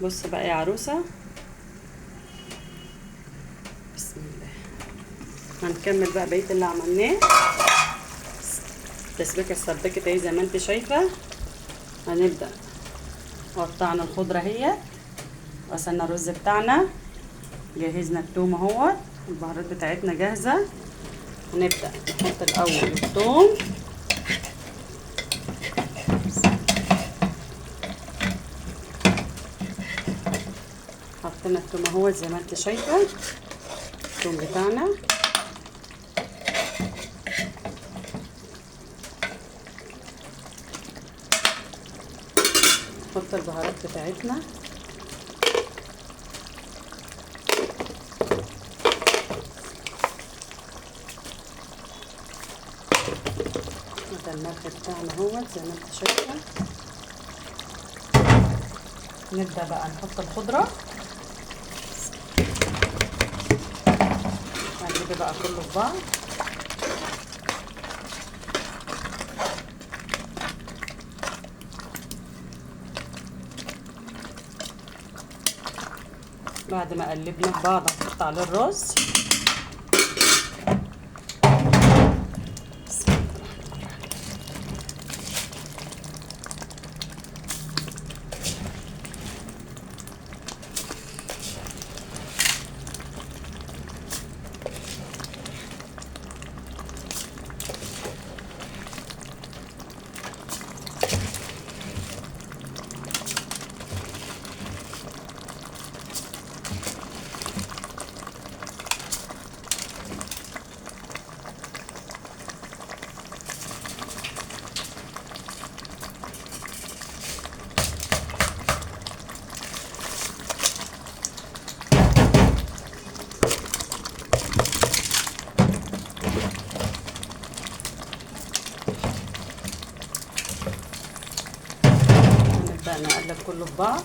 بص بقى يا عروسه، بسم الله. هنكمل بقى بقيه اللي عملناه. التسبيكه اتسبكت اهي زي ما انت شايفه. هنبدا قطعنا الخضره اهي، غسلنا الرز بتاعنا، جهزنا التوم اهوت، البهارات بتاعتنا جاهزه. هنبدا نحط الاول الثوم، حطينا التوم اهوت زي ما انت شايفه، التوم بتاعنا. نحط البهارات بتاعتنا، ده الملح بتاعنا اهوت زي ما انت شايفه. نبدا بقى نحط الخضره، هنجيب بقى كله في بعض. بعد ما قلبنا في بعض هنحط عليه الرز. نبدأ نقلب كله في بعض.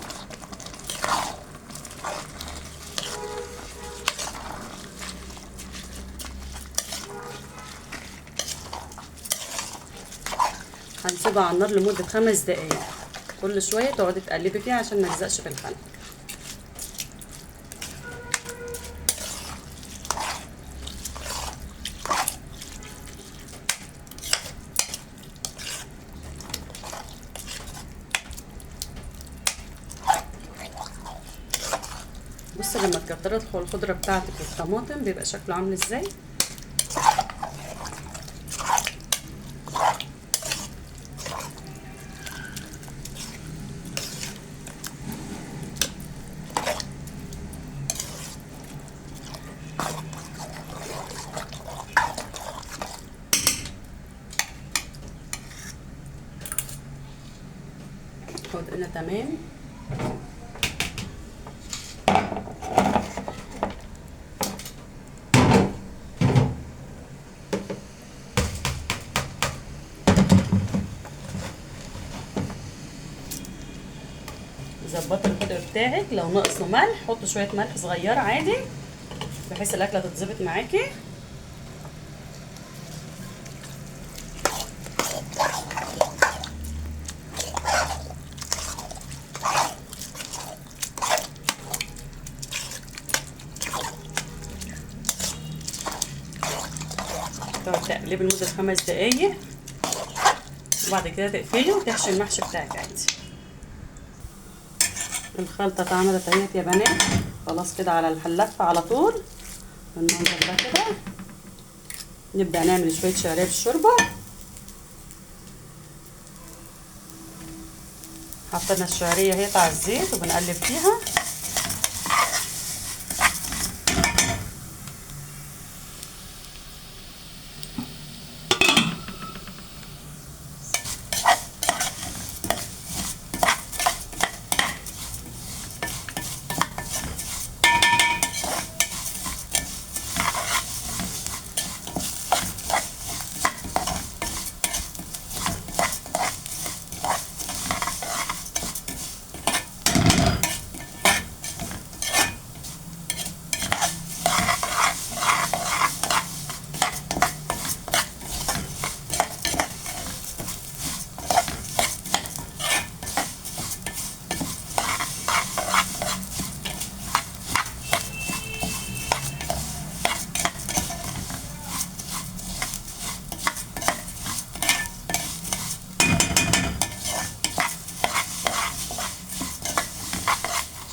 هنسيبها على النار لمدة 5 دقايق، كل شوية تقعدي تقلبي فيها عشان ما تلزقش في الخل. بص لما تكتري الخضرة بتاعتك والطماطم بيبقى شكله عامل ازاي. خضرنا تمام. ظبطي الخضر بتاعك، لو ناقصه ملح حطي شويه ملح صغيره عادي بحيث الاكله تتظبط معاكي. تقعد تقلبي لمده 5 دقايق وبعد كده تقفلي وتحشي المحشي بتاعك عادي. الخلطه اتعملت اهيت يا بنات، خلاص كده على الحلافه على طول بالمنظر ده كده. نبدا نعمل شويه شعريه بالشوربه. حطينا الشعريه اهيت على الزيت وبنقلب فيها.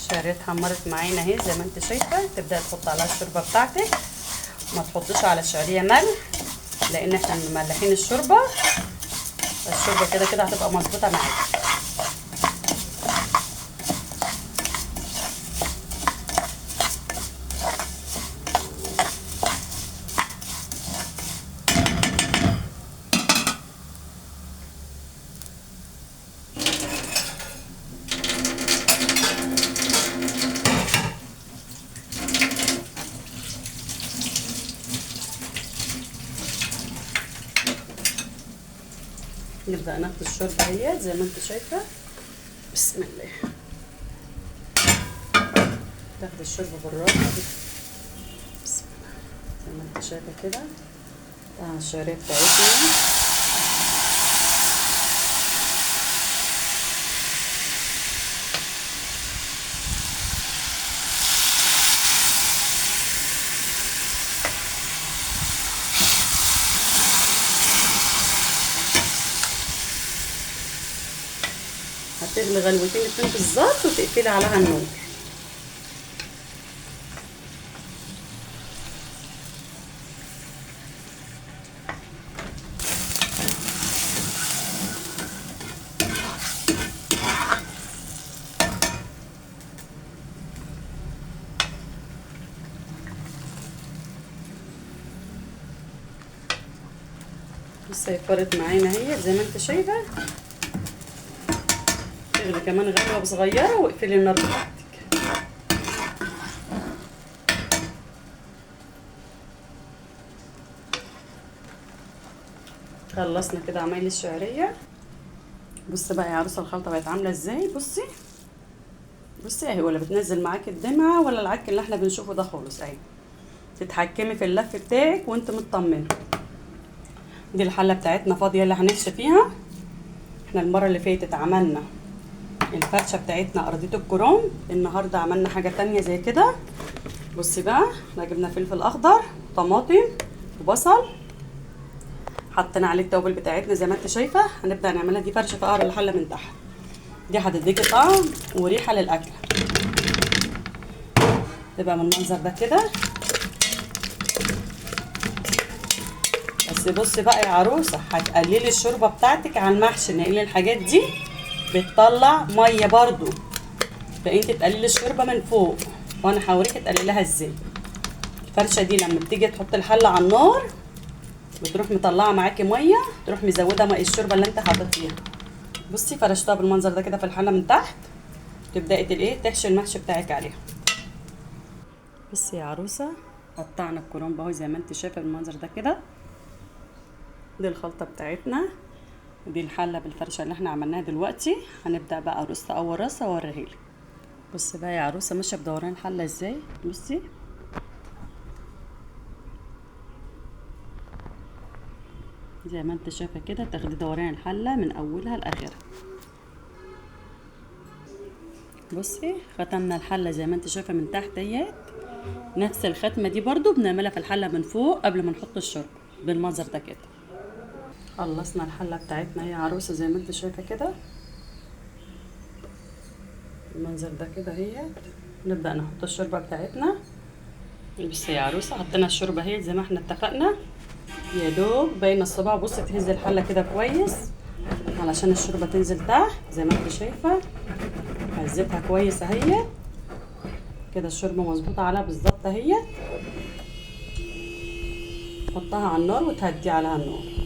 الشعريه اتحمرت معانا اهي زي ما انت شايفه. تبداي تحط عليها الشوربه بتاعتك، ما تحطيش على الشعريه ملح لان احنا مملحين الشوربه. الشوربه كده كده هتبقى مظبوطه معاكي. نبدأ ناخد الشوربة اهي زي ما انت شايفة. بسم الله. تاخد الشوربة بالراحة. بسم الله زي ما انت شايفة كده. الشعرية بتاعتنا هتغلي غلوتين اتنين بالظبط وتقفلي عليها النار. بصي هيفرط معانا اهي زي ما انت شايفه. تغلي كمان غلوه صغيره واقفلي النار بتاعتك. خلصنا كده عمايل الشعريه. بصي بقى يا عروسه الخلطه بقت عامله ازاي. بصي اهي، ولا بتنزل معاكي الدمعه ولا العك اللي احنا بنشوفه ده خالص اهي. تتحكمي في اللف بتاعك وانت مطمنه. دي الحله بتاعتنا فاضيه اللي هنحشي فيها. احنا المره اللي فاتت عملنا الفرشه بتاعتنا ارضيه الكروم، النهارده عملنا حاجه تانية زي كده. بصي بقى احنا جبنا فلفل اخضر وطماطم وبصل، حطينا عليه التوابل بتاعتنا زي ما انت شايفه. هنبدا نعملها دي فرشه في قعر الحله من تحت. دي هتديكي طعم وريحه للاكل. تبقى من المنظر ده كده. بس بصي بقى يا عروسه، هتقللي الشوربه بتاعتك على المحشي لان الحاجات دي بتطلع ميه برضو، فانت تقللي الشوربه من فوق وانا هوريكي تقلليها ازاي. الفرشه دي لما بتيجي تحط الحله على النار بتروح مطلعه معاكي ميه، تروح مزوده ميه الشوربه اللي انت حاططيها. بصي فرشتها بالمنظر ده كده في الحله من تحت. تبداي تحشي المحشي بتاعك عليها. بصي يا عروسه قطعنا الكرنب اهو زي ما انت شايفه بالمنظر ده كده. دي الخلطه بتاعتنا ودي الحله بالفرشه اللي احنا عملناها دلوقتي. هنبدا بقى رصه اول رصه اوريهالك. بصي بقى يا عروسه ماشيه بدوران الحله ازاي. بصي زي ما انت شايفه كده، تاخدي دوران الحله من اولها لاخرها. بصي ختمنا الحله زي ما انت شايفه من تحت اهيت. نفس الختمه دي برضو بنعملها في الحله من فوق قبل ما نحط الشوربه بالمنظر ده كده. خلصنا الحله بتاعتنا يا عروسه زي ما انت شايفه كده المنظر ده كده اهيت. نبدا نحط الشوربه بتاعتنا. بصي يا عروسه حطينا الشوربه اهي زي ما احنا اتفقنا، يا دوب باين الصباع. بصي تهزي الحله كده كويس علشان الشوربه تنزل تحت زي ما انت شايفه. هزيتها كويس اهي كده، الشوربه مظبوطه عليها بالظبط اهي. حطها على النار وتهدي عليها النار.